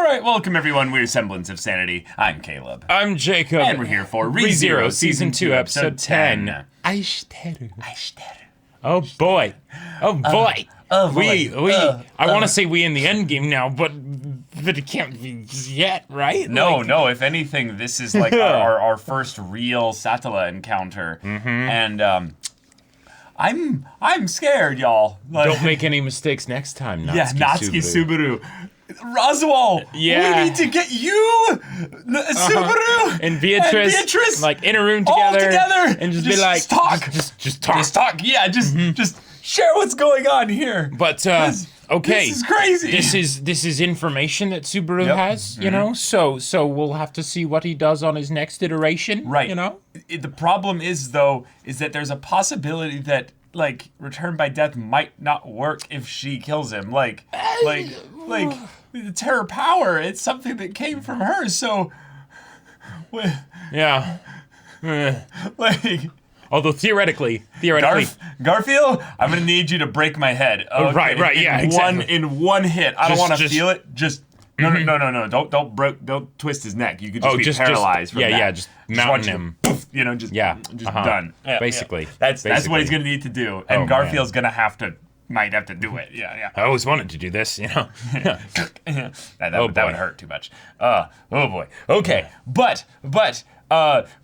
Alright, welcome everyone, we're Semblance of Sanity. I'm Caleb. I'm Jacob. And we're here for ReZero Season 2, Episode 10. Aishiteru. Aishiteru. Oh boy. Oh boy. I want to say we in the end game now, but it can't be yet, right? No, if anything, this is like our first real Satella encounter. And I'm scared, y'all. Like, don't make any mistakes next time, Natsuki Natsuki Subaru. Roswaal, yeah. We need to get you, Subaru, and Beatrice, like in a room together, all together, and just be like, talk, just talk, yeah, just share what's going on here. But okay, this is crazy. This is information that Subaru has, you know. So we'll have to see what he does on his next iteration, right? You know, the problem is that there's a possibility that Return by Death might not work if she kills him, like. The terror power, it's something that came from her, so... Yeah. Although theoretically... Garfiel, I'm gonna need you to break my head. Okay? Right, yeah, exactly. In one hit. I don't want to feel it, just... No. Don't twist his neck. You could just be paralyzed from that. Yeah, just mountain him. Poof, done. Basically. That's what he's gonna need to do. And Garfiel's gonna might have to do it. Yeah. I always wanted to do this, you know. that would hurt too much. Oh boy. Okay, but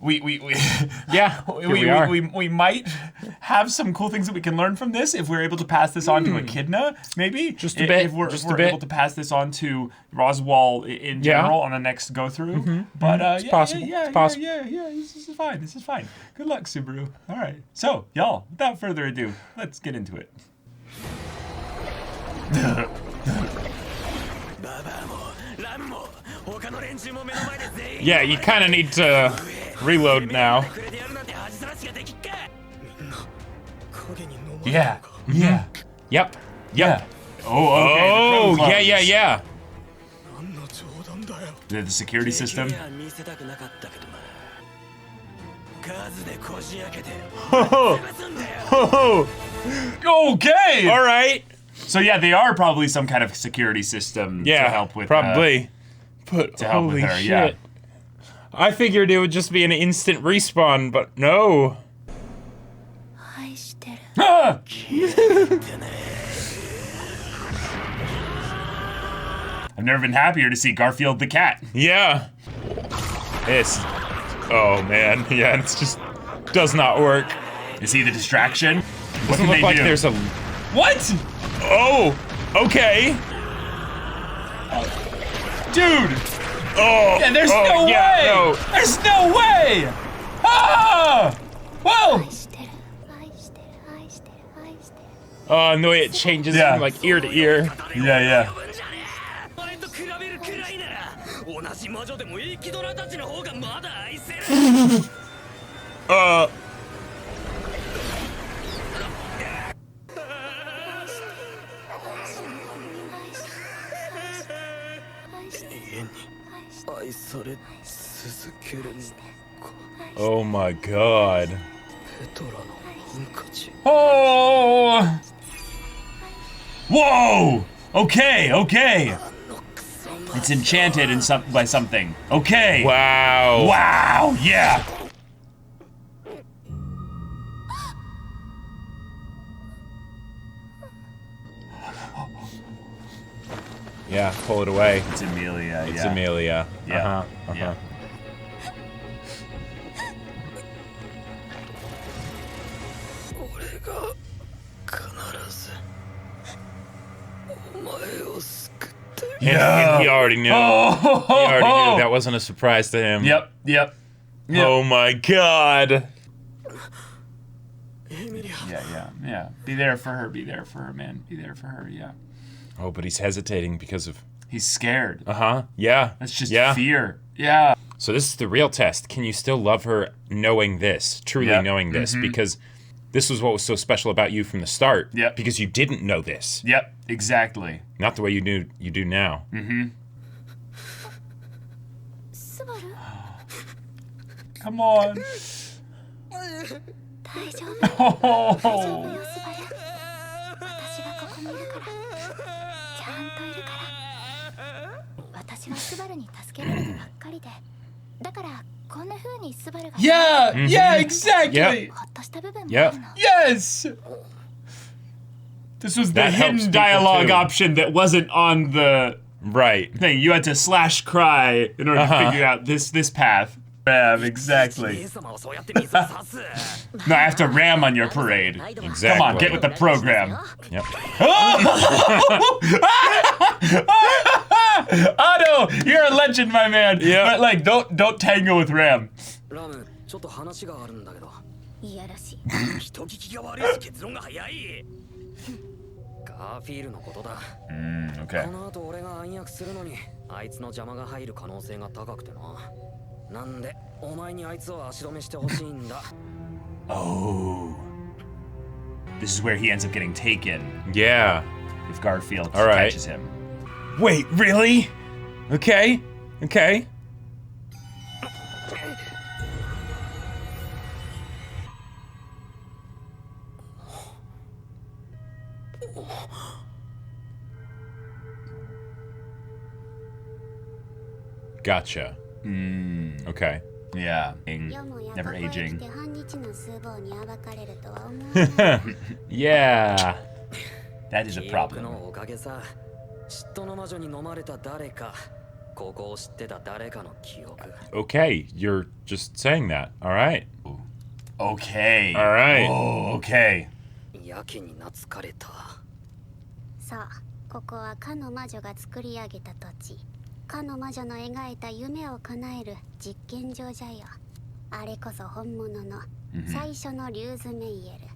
we might have some cool things that we can learn from this if we're able to pass this on to Echidna, maybe. Just a bit. If we're able to pass this on to Roswaal in general on the next go through. But it's possible. Yeah. This is fine. Good luck, Subaru. All right. So y'all, without further ado, let's get into it. Yeah, you kind of need to reload now. Yeah. Yep. Oh, okay. Yeah. The security system. Okay. All right. So yeah, they are probably some kind of security system to help with probably. But to help with her, shit. yeah. I figured it would just be an instant respawn, but no. Ah! I've never been happier to see Garfield the cat. Yeah. Oh man, yeah, it's just does not work. Is he the distraction? What Doesn't can look they like do? there's a. What? Oh, okay. Dude! Oh! Yeah, there's no way! No. There's no way! Ah! Whoa! Oh, and the way it changes from like ear to ear. Yeah. Oh my god. Oh! Whoa! Okay. It's enchanted by something. Okay. Wow, yeah. Yeah, pull it away. It's Emilia, It's Emilia. Yeah. Uh-huh. Yeah. He already knew. Oh. He already knew. That wasn't a surprise to him. Yep. Oh my god. Yeah. Be there for her, man. Be there for her, yeah. Oh, but he's hesitating because of... He's scared. Yeah. That's just fear. Yeah. So this is the real test. Can you still love her knowing this? Truly knowing this? Because this was what was so special about you from the start. Yep. Because you didn't know this. Yep, exactly. Not the way you do now. Come on. Oh. Yeah, yeah, exactly. Yep. Yes. This was the That helps hidden people dialogue too. option that wasn't on the Right. thing. You had to slash cry in order to figure out this path. Ram, exactly. No, I have to ram on your parade. Exactly. Come on, get with the program. Yep. Otto, you're a legend, my man. Yeah. But like, don't tango with Ram. ラム、ちょっと話があるんだけど。いやらしい。人聞きが悪いし結論が早い。ガーフィールのことだ。Okay. この後俺が暗躍するのに、あいつの邪魔が入る可能性が高くてな。なんで、お前にあいつを足止めしてほしいんだ。Oh. This is where he ends up getting taken Yeah. if Garfiel All right. catches him. Wait, really? Okay. Okay. Gotcha. Okay. Yeah. よもや Never ここへ来 aging. て半日の数房に暴かれるとは思わない。 Yeah. That is a 記憶 problem. のおかげさ。嫉妬の魔女に飲まれた誰か、ここを知ってた誰かの記憶。Okay. You're just saying that. All right. Okay. All right. Oh, okay. やけに懐かれた。さあ、ここはかの魔女が作り上げた土地。かの魔女の描いた夢を叶える実験場じゃよ。あれこそ本物の最初のリューズメイエル。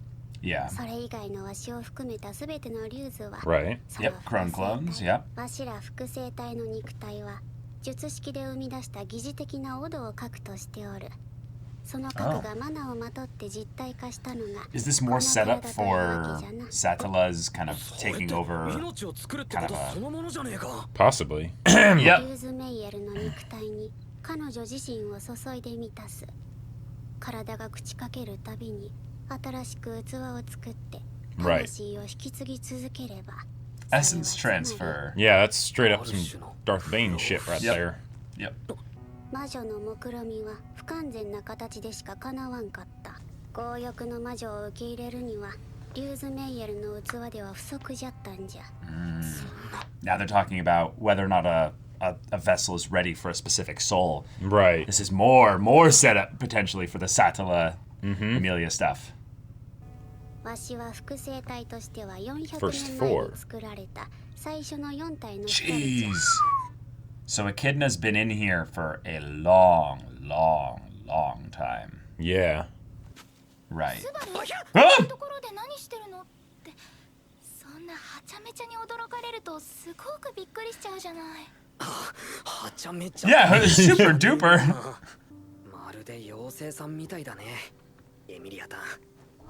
Yeah. それ以外のわしを含めたすべてのリューズは、 Right. その Yep, clone clones, yep. わしら複製体の肉体は術式で生み出した疑似的なオドを核としておる。その核がマナをまとって実体化したのが Is this more set up for Satella's kind of taking over 命を作るってことそのものじゃねえか。 Possibly. リ Yep. ューズメイエルの肉体に彼女自身を注いで満たす。体が朽ちかけるたびに新しく器を作って Right. 魂を引き継ぎ続ければ Essence transfer. Yeah, that's straight up some Darth Bane shit right Yep. there. Yep. 魔女の目論みは不完全な形でしか叶わんかった。強欲の魔女を受け入れるにはリューズメイエルの器では不足じゃったんじゃ。 Now they're talking about whether or not a vessel is ready for a specific soul. Right. This is more set up potentially for the Satella Emilia stuff. わしは複製体としては400 First 年前 four. に作られた最初の4体の一人じゃ。 Jeez. So Echidna's been in here for a long time. Yeah. Right. ところで何してるのって、そんなはちゃめちゃに驚かれるとすごくびっくりしちゃうじゃない。はちゃめちゃ。 Yeah, super duper. まるで妖精さんみたいだね。エミリアタン。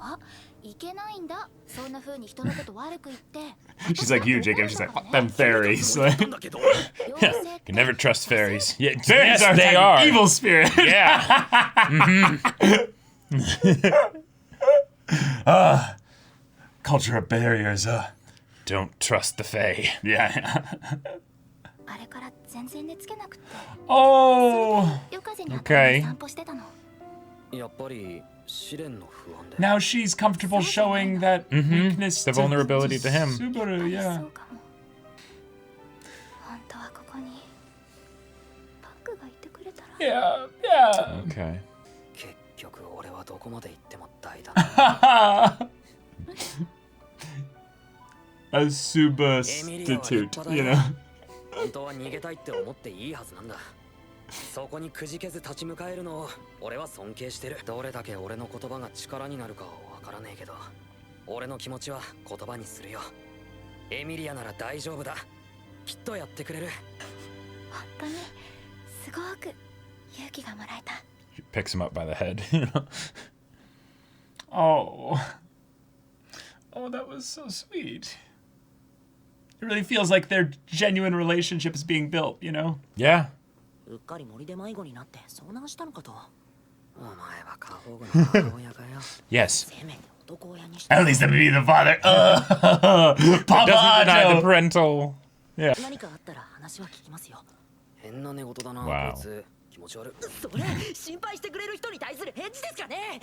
あ、いけないんだ。そんな風に人のこと悪く言って。 She's like you, Jacob. She's like, fuck them fairies. なんだけど。 Can never trust fairies. Yeah, Fairies yes, are they an are. evil spirit. Yeah. Culture of barriers. Don't trust the Fae. Yeah. あれから全然寝つけなくて。 Oh. 夜風に Okay. 散歩してたの。やっぱり試練の不安で。 Now she's comfortable showing that weakness The to vulnerability to him. Subaru, yeah. そうかも。本当はここにパックがいてくれたら。 Yeah, yeah. Okay. 結局俺はどこまで行っても大だな。 A substitute, you know. 本当は逃げたいって思っていいはずなんだ。そこにくじけず立ち向かえるのを俺は尊敬してる。どれだけ俺の言葉が力になるかはわからねえけど、俺の気持ちは言葉にするよ。エミリアなら大丈夫だ。きっとやってくれる。本当にすごく勇気がもらえた。 She picks him up by the head. You know? Oh. Oh, that was so sweet. It really feels like their genuine relationship is being built, you know? Yeah. うっかり森で迷子になって遭難したのかと。お前は過保護な母親かよ。 Yes. せめて男親にして。 At least let me be the father. Papa Doesn't deny the Otto. parental. Yeah. 何かあったら話は聞きますよ。変な寝言だな、 Wow. こいつ。気持ち悪い。それ心配してくれる人に対する返事ですかね。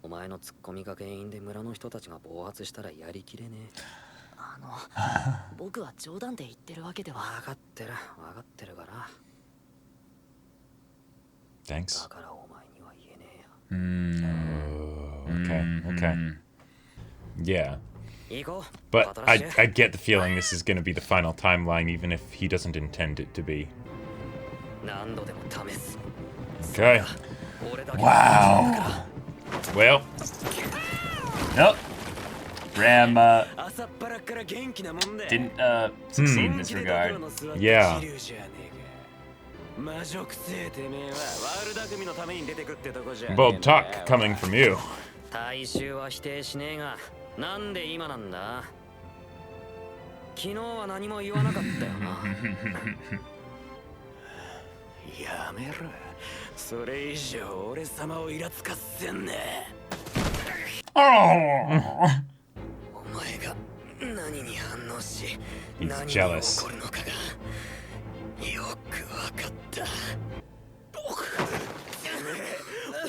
お前のツッコミが原因で村の人たちが暴発したらやりきれねえ。僕は冗談で言ってるわけでは。分かってる、分かってるから。 Thanks. だからお前には言えねえよ。 Okay. Okay. Yeah. 行こう。 But I get the feeling this is going to be the final timeline, even if he doesn't intend it to be. 何度でも試す。 Okay. 俺だけ Wow. Well, Nope. Ram 朝っぱらから元気なもんで。 didn't succeed in this regard. Yeah. 魔女くせえてめえは悪巧みのために出てくってとこじゃ。 bold talk coming from you. 大衆は否定しねえが、なんで今なんだ。昨日は何も言わなかったよな。やめろ。それ以上俺様をイラつかせんね。 Oh. お前が何に反応し、 He's 何が jealous. 起こるのかがよく分かった。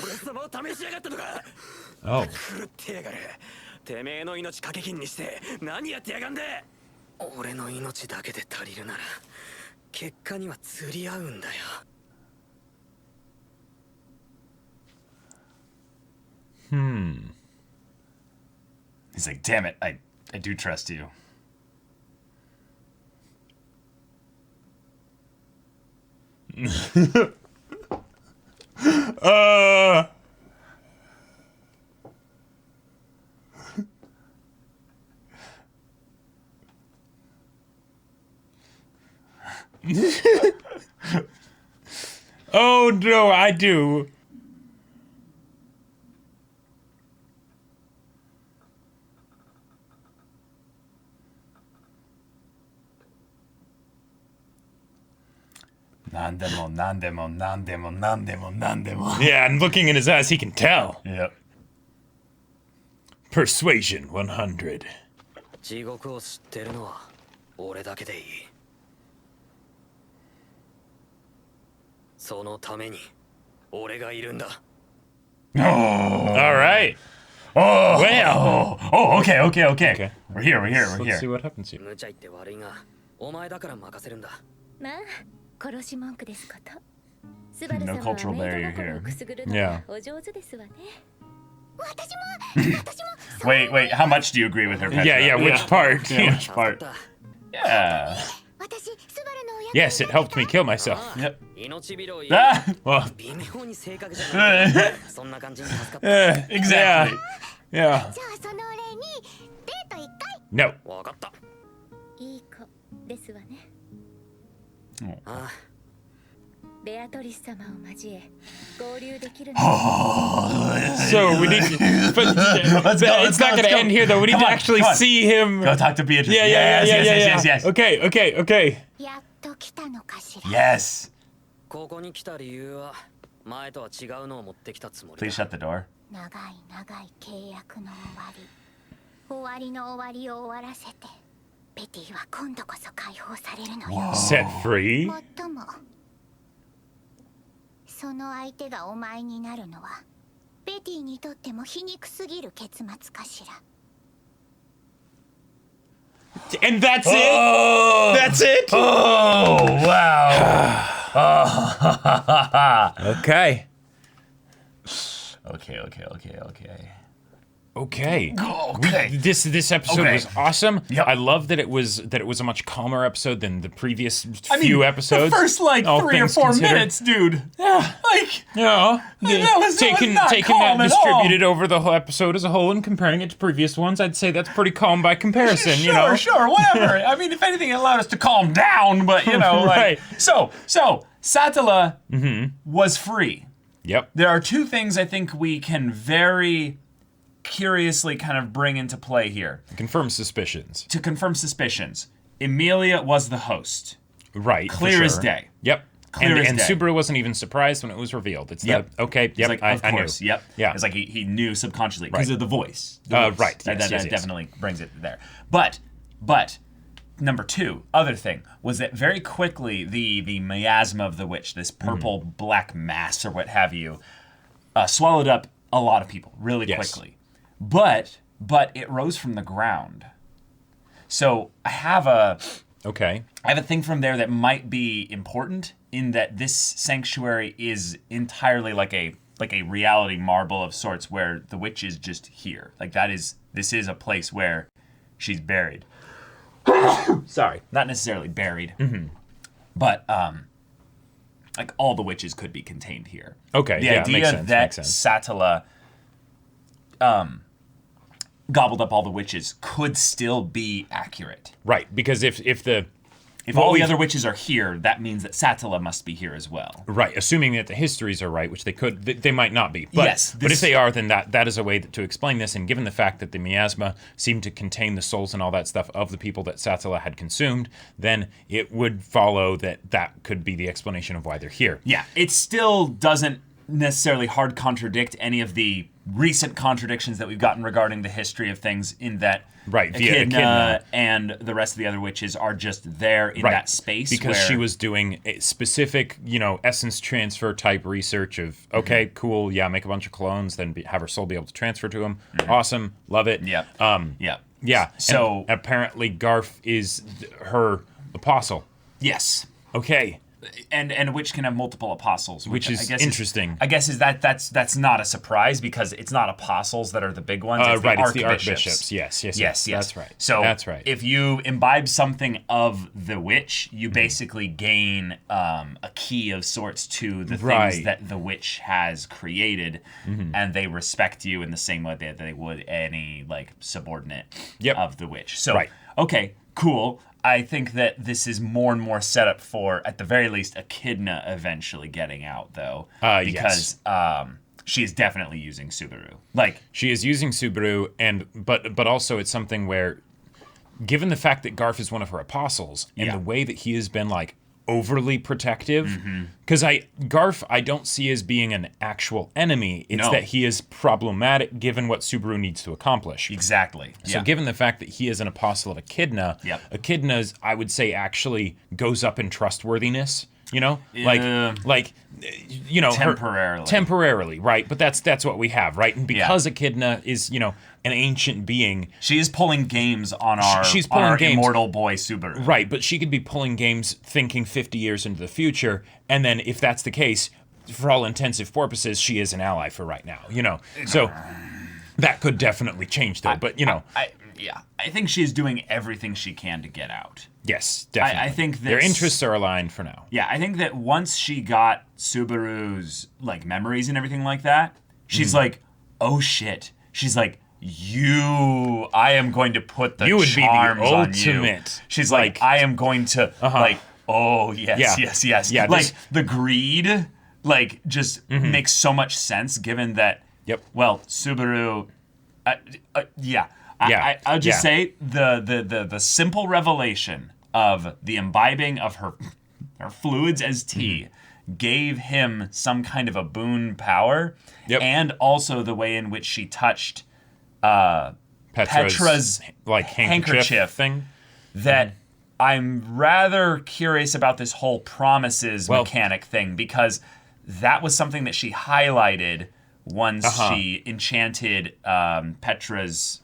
俺様を試しやがったのか。 Oh. 狂ってやがる。てめえの命掛け金にして何やってやがんで。俺の命だけで足りるなら結果には釣り合うんだよ。 He's like, damn it, I do trust you. Oh no, I do. Nandemo, nandemo, nandemo, nandemo, nandemo. Yeah, and looking in his eyes, he can tell. Yep. Persuasion 100. 地獄を知ってるのは俺だけでいい。そのために俺がいるんだ。 Oh. All right. Oh. Well. Oh, okay. Okay. We're here. Let's see what happens here. 無茶言って悪いが、お前だから任せるんだ。まあ殺し文句ですこと。スバル No 様は cultural メイ barrier ド心を here. くすぐるの Yeah. がお上手ですわね。 Wait. How much do you agree with her? Petra? Yeah, which part? Yeah, which part? Yeah. 私スバルの親 Yes, it helped me kill myself. Yep. 命拾い。 Ah. Well, 微妙に正確じゃない。そんな感じに助かった。 Exactly. yeah. じゃあそのお礼にデート1回 No. わかった。いい子ですわね。ああ、ベアトリス様を交え合流できるの。 So we need to, but it's not going to end here though. We need Come to on, actually come on. see him. Go talk to Beatrice. Yeah. Yes. Okay. やっと来たのかしら Yes. ここに来た理由は前とは違うのを持ってきたつもりだ。 Please shut the door. 長い契約の終わりの終わりを終わらせてベティは今度こそ解放されるのよ Set free. もっともその相手がお前になるのはベティにとっても皮肉すぎる結末かしら And that's it. Oh. That's it. Oh wow. Okay. Okay. Okay. This episode Okay. was awesome. Yep. I love that it was a much calmer episode than the previous few episodes. The first all 3 or things 4 considered. minutes, dude. Yeah. Like, Yeah. That was taking not that calm and at all. distributed over the whole episode as a whole and comparing it to previous ones, I'd say that's pretty calm by comparison, sure, you know. sure, whatever. I mean, if anything, it allowed us to calm down, but you know, like, Right. So Satella was free. Yep. There are 2 things I think we can very curiously kind of bring into play here Confirm suspicions. to confirm suspicions. Emilia was the host. Right. for Clear as sure. day. Yep. Clear as and day. Subaru wasn't even surprised when it was revealed. It's Yep. Okay. It's Yep. like, I of course, knew. yep. Yeah. It's like he knew subconsciously because Right. of the voice. Right, That yes. definitely brings it there. But number two, other thing, was that very quickly the miasma of the witch, this purple black mass or what have you, swallowed up a lot of people really quickly. But it rose from the ground. So I have a thing from there that might be important in that this sanctuary is entirely like a reality marble of sorts where the witch is just here. Like this is a place where she's buried. Sorry, not necessarily buried, but like all the witches could be contained here. Okay, the idea that Satella gobbled up all the witches could still be accurate. Right, because if all the other witches are here, that means that Satella must be here as well. Right, assuming that the histories are right, which they might not be. But, yes. But if they are, then that is a way to explain this. And given the fact that the miasma seemed to contain the souls and all that stuff of the people that Satella had consumed, then it would follow that could be the explanation of why they're here. Yeah, it still doesn't necessarily hard contradict any of the recent contradictions that we've gotten regarding the history of things in that Echidna and the rest of the other witches are just there in that space. Because she was doing a specific, essence transfer type research of, okay, cool, yeah, make a bunch of clones, then have her soul be able to transfer to him. Awesome, love it. Yeah. Yeah. So and apparently Garf is her apostle. Yes. Okay. And a witch can have multiple apostles, which is interesting. I guess that's not a surprise because it's not apostles that are the big ones. It's right, the it's the archbishops. Yes. That's right. So that's right. If you imbibe something of the witch, you basically gain a key of sorts to the things that the witch has created, and they respect you in the same way that they would any subordinate of the witch. So okay, cool. I think that this is more and more set up for, at the very least, Echidna eventually getting out, though. Because she is definitely using Subaru. She is using Subaru, but also it's something where, given the fact that Garf is one of her apostles, and the way that he has been, overly protective, because Garf I don't see as being an actual enemy. It's that he is problematic given what Subaru needs to accomplish. Exactly. So given the fact that he is an apostle of Echidna, Echidna's, I would say, actually goes up in trustworthiness. Temporarily, right? But that's what we have, right? And because Echidna is, an ancient being, she is pulling games on our immortal boy Subaru. Right, but she could be pulling games thinking 50 years into the future, and then if that's the case, for all intensive purposes, she is an ally for right now, So that could definitely change, though. I think she is doing everything she can to get out. Yes, definitely. I think their interests are aligned for now. Yeah, I think that once she got Subaru's memories and everything like that, she's like, oh shit. She's like, I am going to put the charms on you. She's like, I am going to oh yes. Yeah, the greed just makes so much sense given that well, Subaru I'll just say the simple revelation of the imbibing of her fluids as tea gave him some kind of a boon power, and also the way in which she touched Petra's handkerchief thing. That I'm rather curious about this whole promises mechanic thing, because that was something that she highlighted once she enchanted Petra's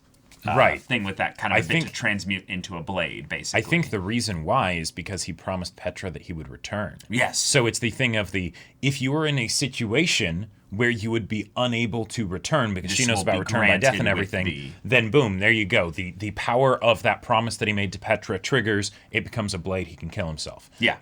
thing with that kind of bit to transmute into a blade, basically. I think the reason why is because he promised Petra that he would return. Yes. So it's the thing of if you were in a situation where you would be unable to return because she knows about return by death and everything, then boom, there you go. The power of that promise that he made to Petra triggers, it becomes a blade, he can kill himself. Yeah.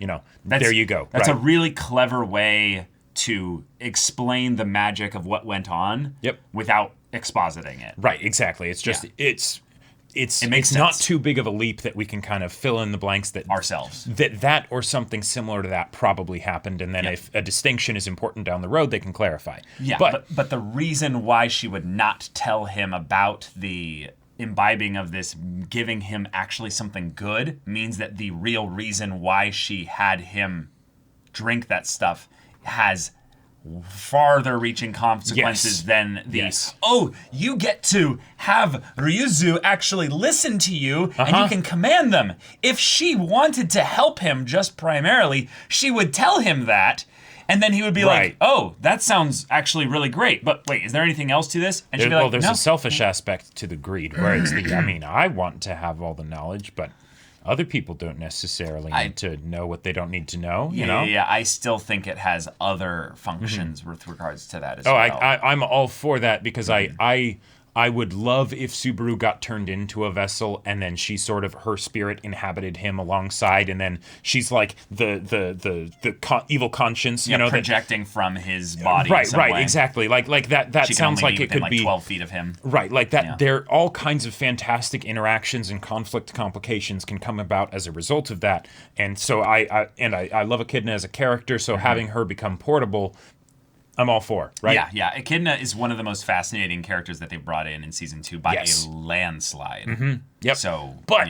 There you go. That's a really clever way to explain the magic of what went on without expositing it. Right, exactly. It's just it makes sense. Not too big of a leap that we can kind of fill in the blanks that ourselves. That or something similar to that probably happened, and then if a distinction is important down the road, they can clarify. Yeah, but the reason why she would not tell him about the imbibing of this, giving him actually something good, means that the real reason why she had him drink that stuff has farther reaching consequences than the you get to have Ryuzu actually listen to you and you can command them. If she wanted to help him just primarily, she would tell him that, and then he would be like, oh, that sounds actually really great, but wait, is there anything else to this? And she'd be like, there's no. a selfish aspect to the greed where it's I mean, I want to have all the knowledge, but other people don't necessarily need to know what they don't need to know, you know? Yeah, I still think it has other functions with regards to that as well. I'm all for that because I would love if Subaru got turned into a vessel and then she sort of, her spirit inhabited him alongside, and then she's like the evil conscience, you know, projecting from his body. Right, exactly. Like that she sounds like it could be 12 feet of him. Right, like that. Yeah. There all kinds of fantastic interactions and conflict complications can come about as a result of that. And so I love Echidna as a character. So having her become portable, I'm all for, right? Yeah. Echidna is one of the most fascinating characters that they brought in season 2 by a landslide. Yep. So, but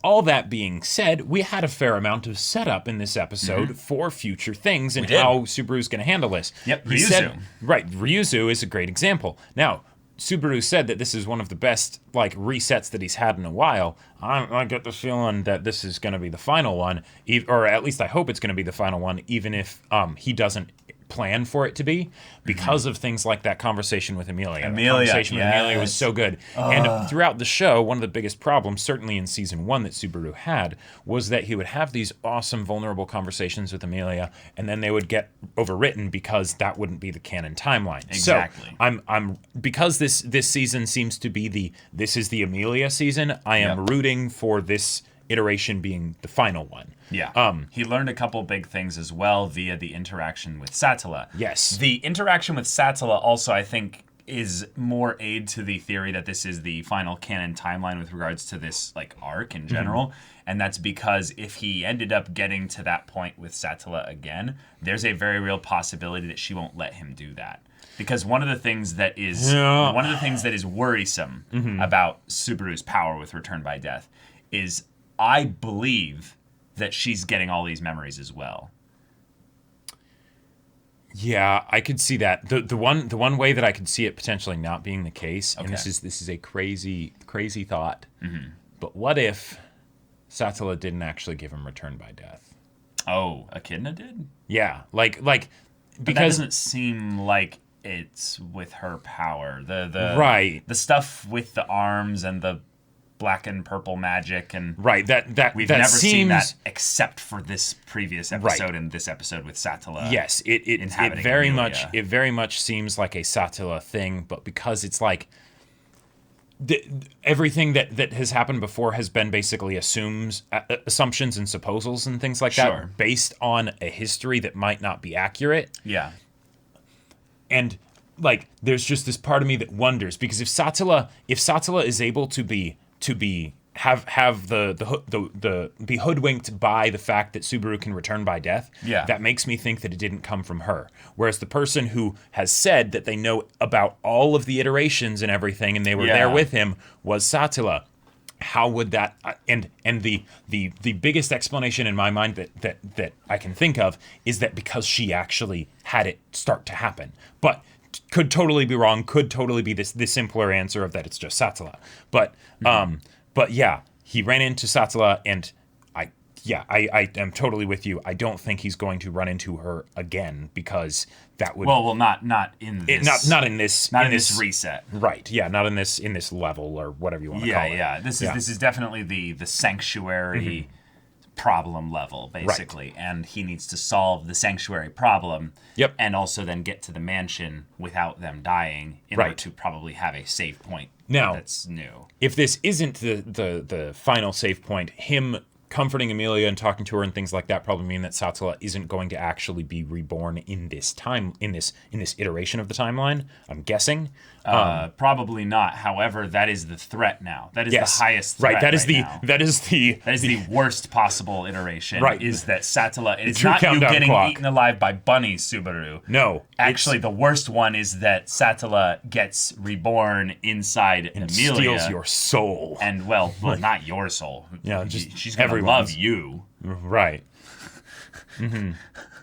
all that being said, we had a fair amount of setup in this episode for future things and how Subaru's going to handle this. Yep, Ryuzu. Ryuzu is a great example. Now, Subaru said that this is one of the best resets that he's had in a while. I get the feeling that this is going to be the final one, or at least I hope it's going to be the final one, even if he doesn't plan for it to be, because of things like that conversation with Emilia. The conversation with Emilia was so good. And throughout the show, one of the biggest problems, certainly in season 1 that Subaru had, was that he would have these awesome, vulnerable conversations with Emilia, and then they would get overwritten because that wouldn't be the canon timeline. Exactly. So I'm because this season seems to be this is the Emilia season, I am rooting for this iteration being the final one. Yeah. He learned a couple big things as well via the interaction with Satella. Yes. The interaction with Satella also, I think, is more aid to the theory that this is the final canon timeline with regards to this arc in general. And that's because if he ended up getting to that point with Satella again, there's a very real possibility that she won't let him do that. Because one of the things that is worrisome about Subaru's power with Return by Death is I believe that she's getting all these memories as well. Yeah, I could see that. The one way that I could see it potentially not being the case, and this is a crazy thought, but what if Satella didn't actually give him Return by Death? Oh, Echidna did? Yeah, like because that doesn't seem like it's with her power. The stuff with the arms and the black and purple magic and that we've that never seems, seen that except for this previous episode and this episode with Satella. Yes, it very much seems like a Satella thing, but because it's everything that has happened before has been basically assumptions and supposals and things like that based on a history that might not be accurate. Yeah. And there's just this part of me that wonders, because if Satella is able to be be hoodwinked by the fact that Subaru can return by death, that makes me think that it didn't come from her. Whereas the person who has said that they know about all of the iterations and everything and they were there with him was Satella. How would that and the biggest explanation in my mind that I can think of is that because she actually had it start to happen. But could totally be wrong, could totally be the simpler answer of that it's just Satella. But yeah, he ran into Satella, and I am totally with you. I don't think he's going to run into her again, because that would not in this not in this reset. Right. Yeah, not in this level or whatever you want to call it. Yeah. This is definitely the sanctuary problem level, basically, and he needs to solve the sanctuary problem and also then get to the mansion without them dying in order to probably have a save point that's new. If this isn't the final save point, him comforting Emilia and talking to her and things like that probably mean that Satella isn't going to actually be reborn in this iteration of the timeline, I'm guessing. Probably not. However, that is the threat now. That is the highest threat. That is the worst possible iteration. Right. Is that Satella? It's not you getting eaten alive by bunnies, Subaru. No. Actually, the worst one is that Satella gets reborn inside and Emilia. Steals your soul. And well, not your soul. Yeah, just she's gonna love you. Right.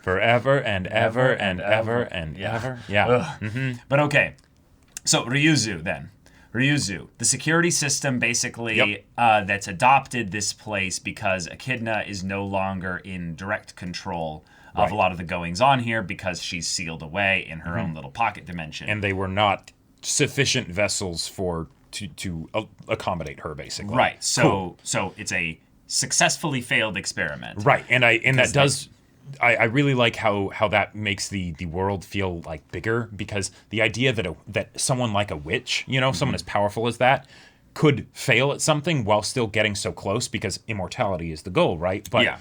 Forever and ever and ever and ever. Yeah. But okay, so Ryuzu then. Ryuzu, the security system basically that's adopted this place because Echidna is no longer in direct control of a lot of the goings on here because she's sealed away in her own little pocket dimension. And they were not sufficient vessels to accommodate her, basically. Right. So it's a successfully failed experiment. Right. And that does. I really like how that makes the world feel like bigger, because the idea that someone like a witch, someone as powerful as that, could fail at something while still getting so close, because immortality is the goal, right? But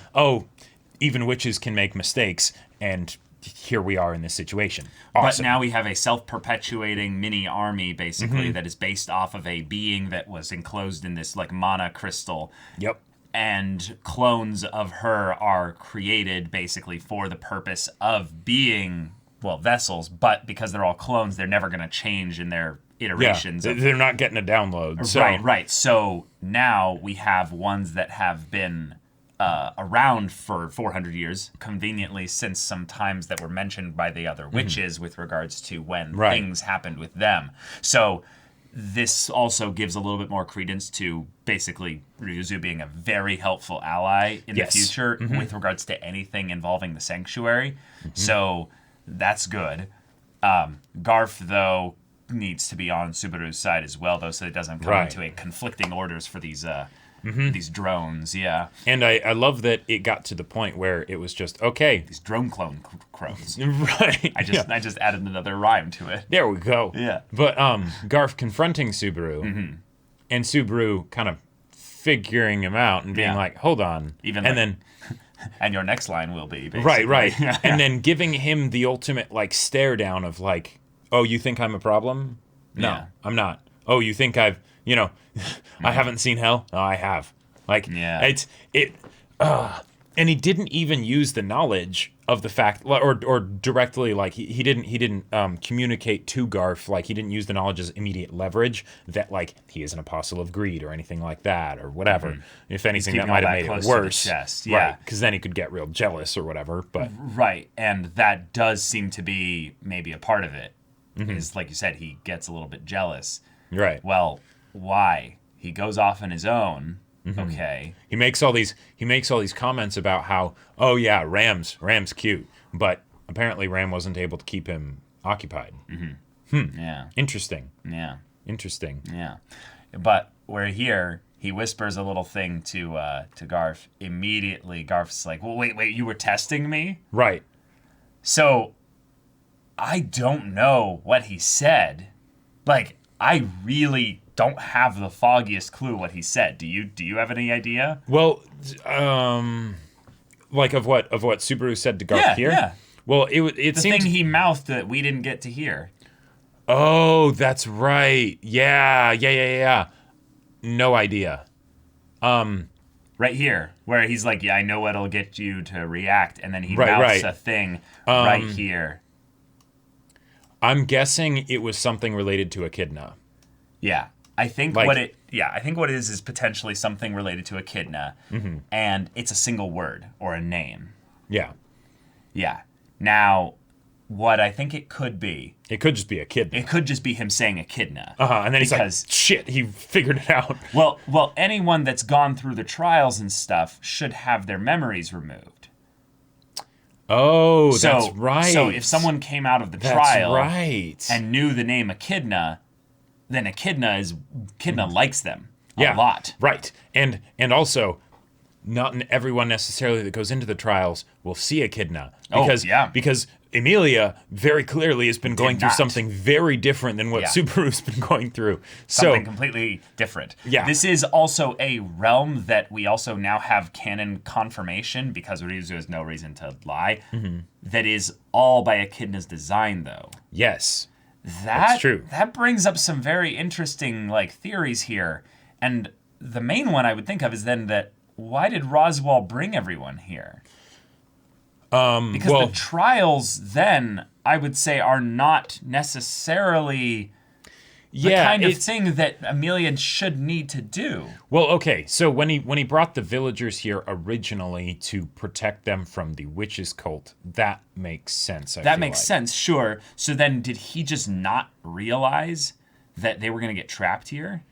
even witches can make mistakes, and here we are in this situation. Awesome. But now we have a self-perpetuating mini army, basically, that is based off of a being that was enclosed in this like mana crystal. Yep. And clones of her are created basically for the purpose of being, vessels, but because they're all clones, they're never going to change in their iterations. Yeah, they're not getting a download. So. Right. So now we have ones that have been around for 400 years, conveniently since some times that were mentioned by the other witches with regards to when things happened with them. So this also gives a little bit more credence to basically Ryuzu being a very helpful ally in the future with regards to anything involving the sanctuary. So that's good. Garf, though, needs to be on Subaru's side as well, though, so it doesn't come into a conflicting orders for these drones. Yeah. And I love that it got to the point where it was just, okay. These drone clone crows. Right. I just added another rhyme to it. There we go. Yeah. But Garf confronting Subaru and Subaru kind of figuring him out and being like, hold on. And your next line will be, basically. Right. And then giving him the ultimate like stare down of like, oh, you think I'm a problem? No, I'm not. Oh, you think I've, I haven't seen hell? No, I have. Like, and he didn't even use the knowledge of the fact, or directly, like he didn't communicate to Garf, like he didn't use the knowledge as immediate leverage that like he is an apostle of greed or anything like that or whatever. If anything, that might have made it worse. Right, because then he could get real jealous or whatever. But and that does seem to be maybe a part of it. Is like you said, he gets a little bit jealous. Right. Well, why? He goes off on his own. Okay. He makes all these comments about how, oh yeah, Ram's cute, but apparently Ram wasn't able to keep him occupied. Yeah. Interesting. Yeah. Interesting. Yeah. But we're here. He whispers a little thing to Garf. Immediately, Garf's like, well, wait, you were testing me? Right. So, I don't know what he said. Like, I really don't have the foggiest clue what he said. Do you have any idea? Well, like of what Subaru said to Garf here? Yeah. Well, it the seemed thing he mouthed that we didn't get to hear. Oh, that's right. Yeah. No idea. Right here, where he's like, yeah, I know what'll get you to react, and then he mouths a thing right here. I'm guessing it was something related to Echidna. Yeah. I think what it is potentially something related to Echidna, and it's a single word or a name. Yeah. Yeah. Now, what I think it could be... It could just be Echidna. It could just be him saying Echidna. And then he's like, shit, he figured it out. Well, anyone that's gone through the trials and stuff should have their memories removed. Oh, that's right. So if someone came out of the trial and knew the name Echidna, then Echidna likes them a lot. Right. And also, not everyone necessarily that goes into the trials will see Echidna. Because Emilia very clearly has been going through something very different than what Subaru's been going through. Something completely different. Yeah. This is also a realm that we also now have canon confirmation, because Ryuzu has no reason to lie, that is all by Echidna's design, though. Yes. That's true. That brings up some very interesting theories here. And the main one I would think of is then that why did Roswaal bring everyone here? Because the trials then, I would say, are not necessarily the Yeah, kind of it's- thing that Emilia should need to do. Well, okay, so when he brought the villagers here originally to protect them from the witches cult, that makes sense. That makes sense, sure. So then did he just not realize that they were going to get trapped here?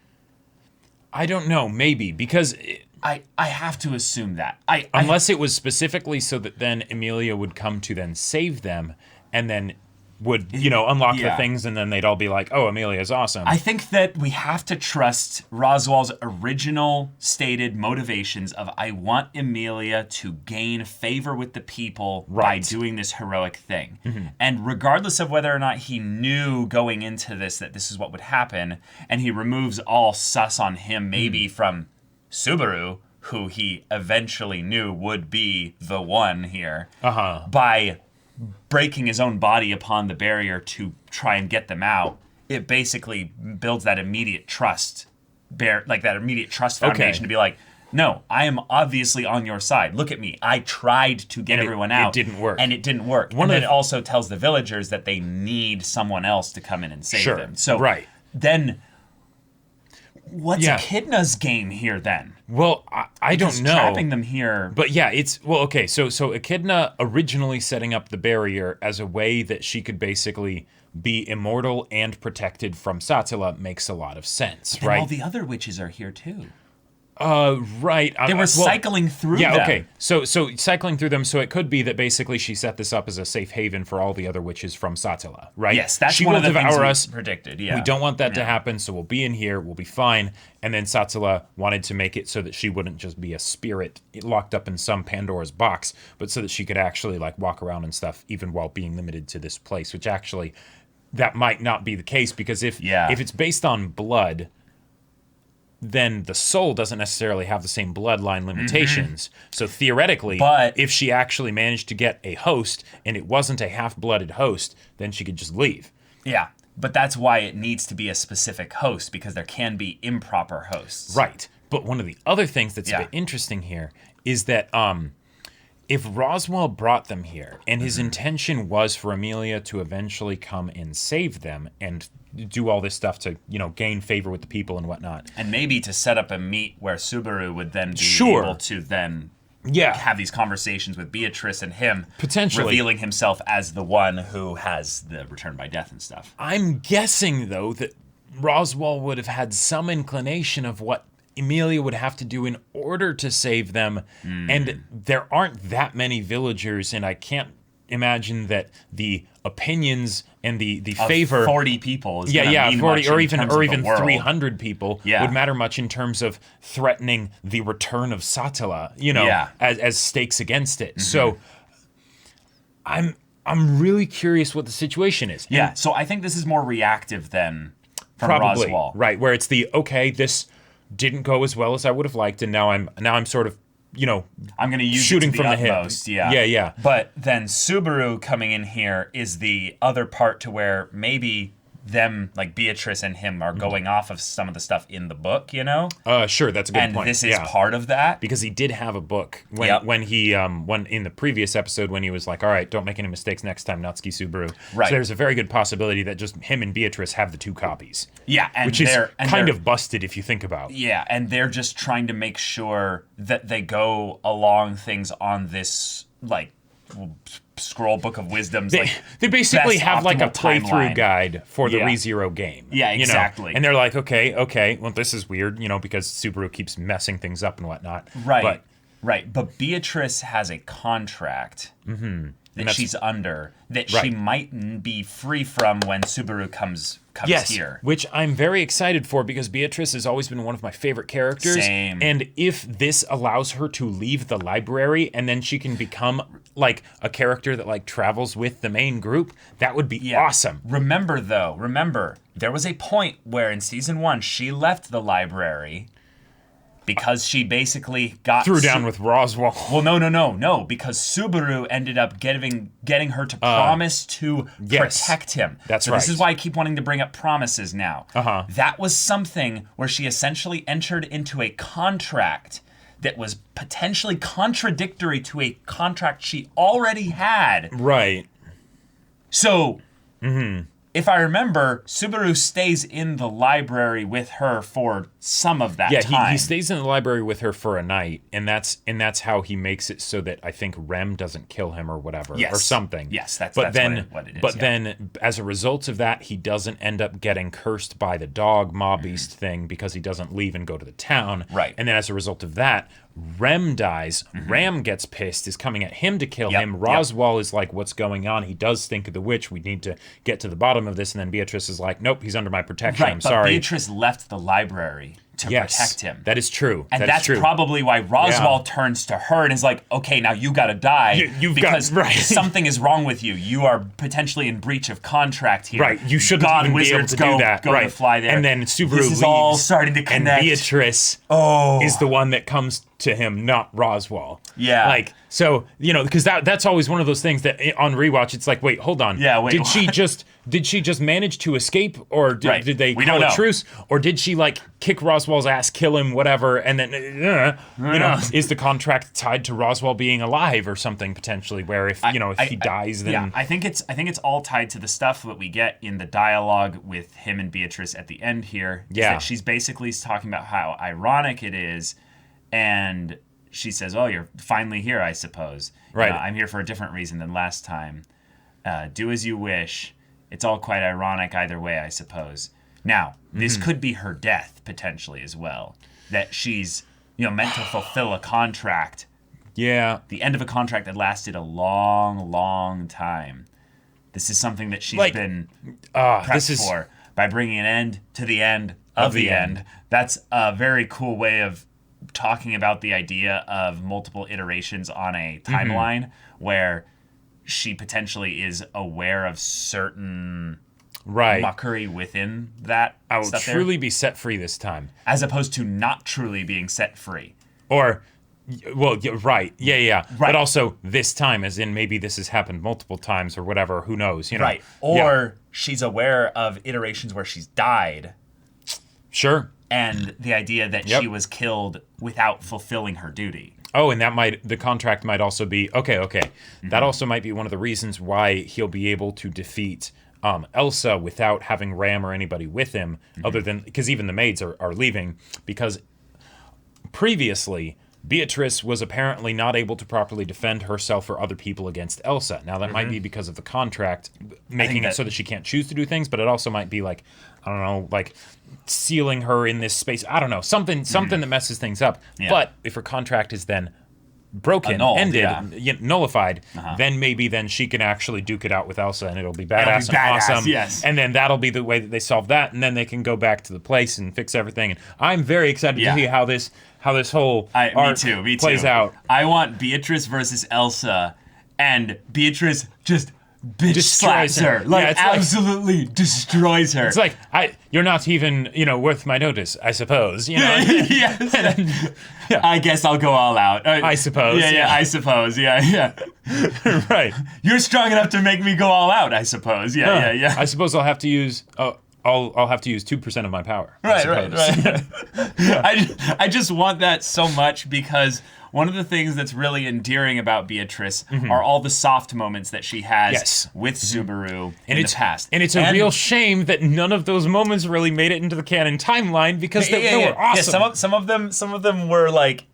I don't know, maybe, because I have to assume that. unless it was specifically so that then Emilia would come to then save them and then would, unlock the Yeah. things, and then they'd all be like, oh, Emilia's awesome. I think that we have to trust Roswaal's original stated motivations of I want Emilia to gain favor with the people by Right. doing this heroic thing. And regardless of whether or not he knew going into this that this is what would happen, and he removes all sus on him maybe from Subaru, who he eventually knew would be the one here, by breaking his own body upon the barrier to try and get them out, it basically builds that immediate trust, foundation to be like, no, I am obviously on your side. Look at me. I tried to get everyone out. It didn't work. And it didn't work. And then it also tells the villagers that they need someone else to come in and save them. So right. then what's Yeah. Echidna's game here then? Well, I don't know. Trapping them here. But yeah, okay. So Echidna originally setting up the barrier as a way that she could basically be immortal and protected from Satella makes a lot of sense, And right? all the other witches are here too. Right. They were cycling through them. Yeah, okay. So cycling through them, so it could be that basically she set this up as a safe haven for all the other witches from Satella, right? Yes, that's she one will of the things devour we us. predicted. Yeah, We don't want that to happen, so we'll be in here, we'll be fine. And then Satella wanted to make it so that she wouldn't just be a spirit locked up in some Pandora's box, but so that she could actually like walk around and stuff, even while being limited to this place, which actually that might not be the case, because if it's based on blood, then the soul doesn't necessarily have the same bloodline limitations. So theoretically, But if she actually managed to get a host and it wasn't a half-blooded host, then she could just leave. Yeah, but that's why it needs to be a specific host, because there can be improper hosts. Right. But one of the other things that's a Yeah. bit interesting here is that if Roswaal brought them here and his intention was for Emilia to eventually come and save them and do all this stuff to, gain favor with the people and whatnot. And maybe to set up a meet where Subaru would then be Sure. able to then Yeah. have these conversations with Beatrice and him, Potentially. revealing himself as the one who has the return by death and stuff. I'm guessing, though, that Roswaal would have had some inclination of what Emilia would have to do in order to save them. And there aren't that many villagers, and I can't imagine that the opinions and the favor 40 people is gonna mean 40 much or in even terms of the world. 300 people Yeah. would matter much in terms of threatening the return of Satella, Yeah. as stakes against it. So I'm really curious what the situation is. Yeah, so I think this is more reactive than from Probably Roswaal. right, where it's this didn't go as well as I would have liked, and now I'm sort of I'm going to use shooting it to from the hip. utmost, yeah. Yeah. But then Subaru coming in here is the other part to where maybe them, like Beatrice and him, are going off of some of the stuff in the book, Sure, that's a good and point. this is yeah. part of that. Because he did have a book when Yep. when he when in the previous episode when he was like, all right, don't make any mistakes next time, Natsuki Subaru. Right. So there's a very good possibility that just him and Beatrice have the two copies. Yeah, and Which is they're kind of busted if you think about. Yeah, and they're just trying to make sure that they go along things on this like scroll book of wisdoms. They basically best have like a optimal playthrough timeline. guide for the Yeah. ReZero game. Yeah, exactly. And they're like, okay, well, this is weird, because Subaru keeps messing things up and whatnot. Right. But But Beatrice has a contract that that's- she's under that Right. she might be free from when Subaru comes yes, here. which I'm very excited for because Beatrice has always been one of my favorite characters. Same. And if this allows her to leave the library and then she can become like a character that like travels with the main group, that would be awesome. Remember, there was a point where in season 1 she left the library because she basically got Threw down with Roswaal. Well, no, because Subaru ended up getting her to promise to yes. protect him. That's so right. This is why I keep wanting to bring up promises now. Uh-huh. That was something where she essentially entered into a contract that was potentially contradictory to a contract she already had. Right. So, if I remember, Subaru stays in the library with her for some of that time. Yeah, he stays in the library with her for a night, and that's how he makes it so that I think Rem doesn't kill him or whatever, or something. Yes, that's what it is. But yeah. then, as a result of that, he doesn't end up getting cursed by the dog mob beast thing because he doesn't leave and go to the town. Right. And then as a result of that, Rem dies. Ram gets pissed, is coming at him to kill him. Roswaal is like, what's going on? He does think of the witch. We need to get to the bottom of this. And then Beatrice is like, nope, he's under my protection. I'm sorry. Beatrice left the library to protect him. That is true. And that's true. probably why Roswaal turns to her and is like, okay, now you gotta die. Because something is wrong with you. You are potentially in breach of contract here. Right. You shouldn't even be able to do that. Go to fly there. And then Subaru this is leaves, all starting to connect. And Beatrice is the one that comes to him, not Roswaal. Yeah. Like, so, because that's always one of those things that on rewatch, it's like, wait, hold on. Yeah, wait. Did she just manage to escape, or did they call a truce, or did she like kick Roswaal's ass, kill him, whatever, and then is the contract tied to Roswaal being alive or something potentially? Where if he dies, then I think it's all tied to the stuff that we get in the dialogue with him and Beatrice at the end here. Yeah, that she's basically talking about how ironic it is, and she says, "Oh, you're finally here, I suppose. Right, I'm here for a different reason than last time. Do as you wish." It's all quite ironic either way, I suppose. Now, this could be her death, potentially, as well. That she's, meant to fulfill a contract. Yeah. The end of a contract that lasted a long, long time. This is something that she's been prepped for by bringing an end to the end of the end. That's a very cool way of talking about the idea of multiple iterations on a timeline where she potentially is aware of certain mockery within that. I will truly be set free this time. As opposed to not truly being set free. Or, right. Yeah. Right. But also this time, as in maybe this has happened multiple times or whatever, who knows, Right. Or she's aware of iterations where she's died. Sure. And the idea that she was killed without fulfilling her duty. Oh, and the contract might also be, okay. That also might be one of the reasons why he'll be able to defeat Elsa without having Ram or anybody with him, other than, because even the maids are leaving, because previously, Beatrice was apparently not able to properly defend herself or other people against Elsa. Now, that might be because of the contract, making it so that she can't choose to do things, but it also might be like, I don't know, like sealing her in this space. I don't know, something that messes things up. Yeah. But if her contract is then broken, ended, nullified, then maybe she can actually duke it out with Elsa, and it'll be badass and awesome. Yes. And then that'll be the way that they solve that, and then they can go back to the place and fix everything. And I'm very excited to see how this whole arc plays out. I want Beatrice versus Elsa, and Beatrice just slaps her. Absolutely destroys her. It's like, you're not even, worth my notice, I suppose. Yes. I guess I'll go all out. I suppose. Yeah, I suppose. Yeah. Right. You're strong enough to make me go all out, I suppose. Yeah. I suppose I'll have to use I'll have to use 2% of my power. Right. I just want that so much because one of the things that's really endearing about Beatrice are all the soft moments that she has with Subaru in the past. And it's a real shame that none of those moments really made it into the canon timeline because they were awesome. Yeah, some of them were like,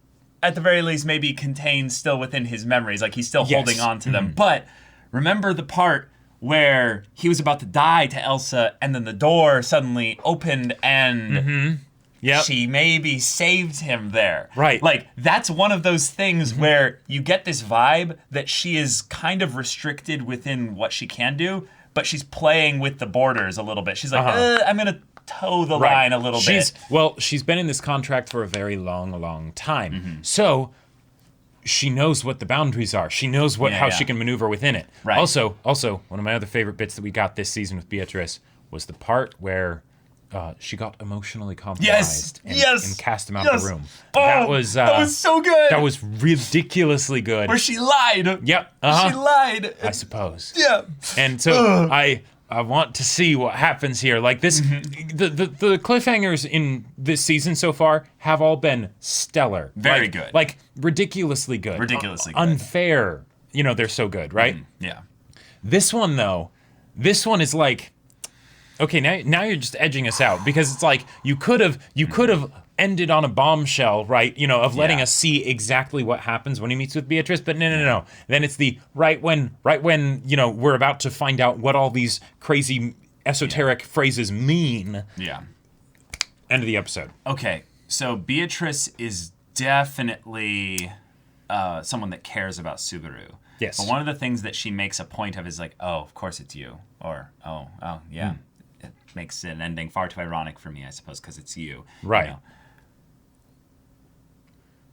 at the very least, maybe contained still within his memories. Like he's still holding on to them. But remember the part where he was about to die to Elsa and then the door suddenly opened and she maybe saved him there. Right. Like, that's one of those things where you get this vibe that she is kind of restricted within what she can do, but she's playing with the borders a little bit. She's like, I'm going to toe the line a little bit. Well, she's been in this contract for a very long time. So she knows what the boundaries are. She knows how she can maneuver within it. Right. Also, one of my other favorite bits that we got this season with Beatrice was the part where she got emotionally compromised and cast him out the room. That was so good. That was ridiculously good. Where she lied. Yep. She lied. I suppose. Yeah. And so I want to see what happens here. Like this, the cliffhangers in this season so far have all been stellar. Very good. Like ridiculously good. Unfair. They're so good, right? Yeah. This one though, is like, Okay, now you're just edging us out, because it's like you could have ended on a bombshell, right? You know, of letting us see exactly what happens when he meets with Beatrice, but no. Then it's the right when you know we're about to find out what all these crazy esoteric phrases mean. Yeah. End of the episode. Okay, so Beatrice is definitely someone that cares about Subaru. Yes. But one of the things that she makes a point of is like, oh, of course it's you, or oh yeah. It makes an ending far too ironic for me, I suppose, because it's you. Right. You know?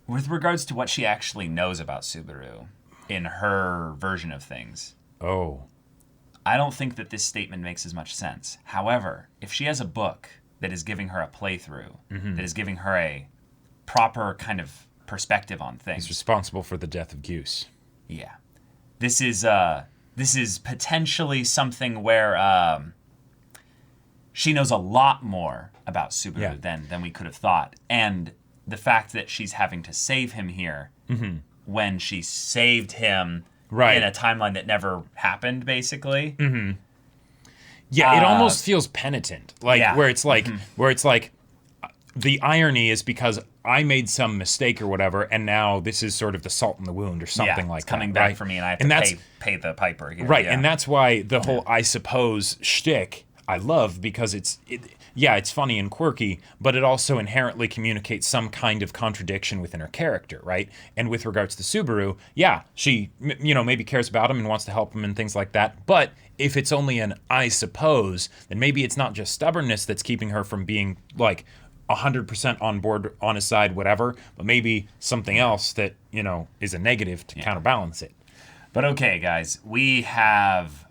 With regards to what she actually knows about Subaru in her version of things, I don't think that this statement makes as much sense. However, if she has a book that is giving her a playthrough, that is giving her a proper kind of perspective on things. He's responsible for the death of Goose. Yeah. This is potentially something where she knows a lot more about Subaru than we could have thought. And the fact that she's having to save him here when she saved him in a timeline that never happened, basically. Yeah, it almost feels penitent, like where it's like the irony is because I made some mistake or whatever, and now this is sort of the salt in the wound or something like it's coming that, back right? for me, and I have And to pay the piper here. Right, Yeah. and that's why the whole I suppose shtick I love, because it's funny and quirky, but it also inherently communicates some kind of contradiction within her character, right? And with regards to Subaru, she maybe cares about him and wants to help him and things like that, but if it's only an I suppose, then maybe it's not just stubbornness that's keeping her from being like 100% on board, on his side, whatever, but maybe something else that, is a negative to counterbalance it. But okay, guys, we have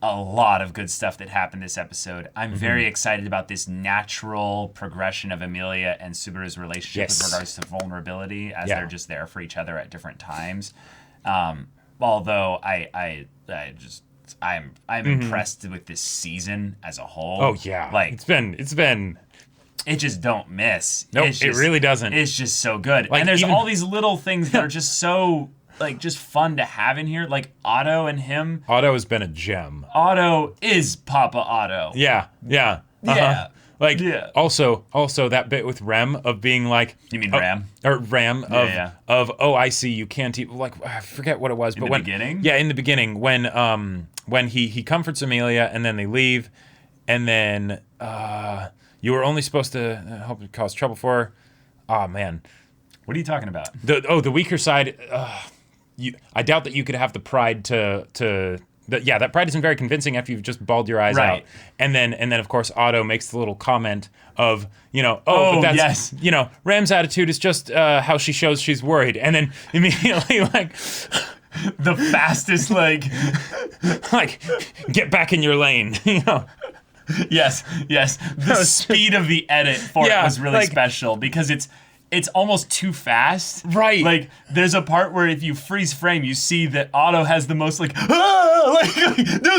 a lot of good stuff that happened this episode. I'm very excited about this natural progression of Emilia and Subaru's relationship with regards to vulnerability, as they're just there for each other at different times. Although I'm impressed with this season as a whole. Oh yeah, like it's been. It just don't miss. Nope, it really doesn't. It's just so good, and there's all these little things that are just so just fun to have in here, like Otto and him. Otto has been a gem. Otto is Papa Otto. Yeah. Also that bit with Rem of being like, you mean Ram? Or Ram of I see you can't eat, like I forget what it was, in the beginning? Yeah, in the beginning when he comforts Emilia and then they leave, and then you were only supposed to help cause trouble for her. Oh man. What are you talking about? The weaker side. I doubt that you could have the pride that pride isn't very convincing after you've just bawled your eyes out. And then of course Otto makes the little comment of, but that's, Ram's attitude is just how she shows she's worried. And then immediately like the fastest like get back in your lane, Yes. The speed of the edit for it was really special, because it's almost too fast. Right. Like, there's a part where if you freeze frame, you see that Otto has the most don't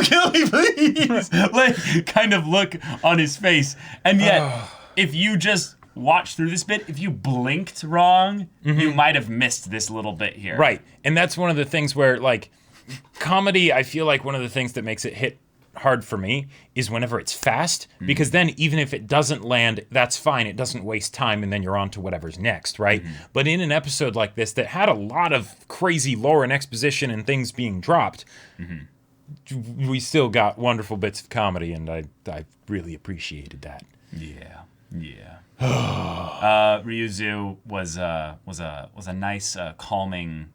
kill me, please, kind of look on his face. And yet, if you just watch through this bit, if you blinked wrong, you might have missed this little bit here. Right. And that's one of the things where, comedy, I feel like one of the things that makes it hit hard for me is whenever it's fast, because then even if it doesn't land, that's fine. It doesn't waste time, and then you're on to whatever's next, right? But in an episode like this that had a lot of crazy lore and exposition and things being dropped, we still got wonderful bits of comedy, and I really appreciated that. Yeah. Ryuzu was a nice calming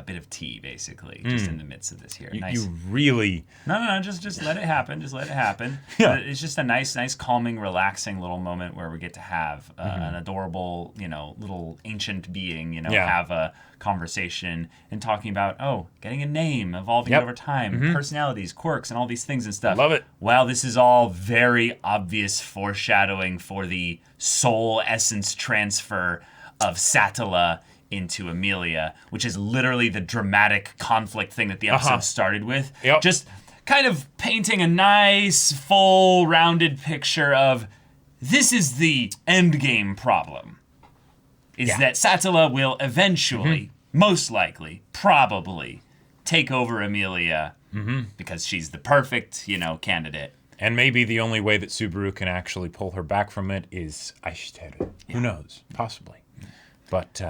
bit of tea, basically, just in the midst of this here. You really... No, just let it happen. Just let it happen. Yeah. It's just a nice, calming, relaxing little moment where we get to have an adorable, little ancient being, have a conversation and talking about, getting a name, evolving over time, personalities, quirks, and all these things and stuff. Love it. Well, this is all very obvious foreshadowing for the soul essence transfer of Satella into Emilia, which is literally the dramatic conflict thing that the episode started with. Yep. Just kind of painting a nice, full, rounded picture of this is the endgame problem. Is that Satella will eventually, most likely, probably, take over Emilia because she's the perfect, candidate. And maybe the only way that Subaru can actually pull her back from it is aishiteru. Who knows? Possibly. But,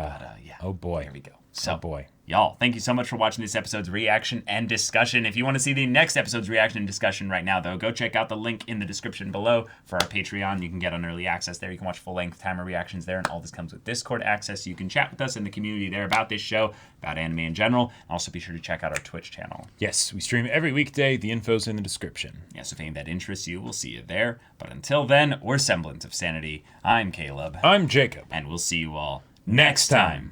oh boy. There we go. So, oh boy. Y'all, thank you so much for watching this episode's reaction and discussion. If you want to see the next episode's reaction and discussion right now, though, go check out the link in the description below for our Patreon. You can get on early access there. You can watch full-length timer reactions there, and all this comes with Discord access. You can chat with us in the community there about this show, about anime in general. Also, be sure to check out our Twitch channel. Yes, we stream every weekday. The info's in the description. Yes, if any of that interests you, we'll see you there. But until then, we're Semblance of Sanity. I'm Caleb. I'm Jacob. And we'll see you all next time.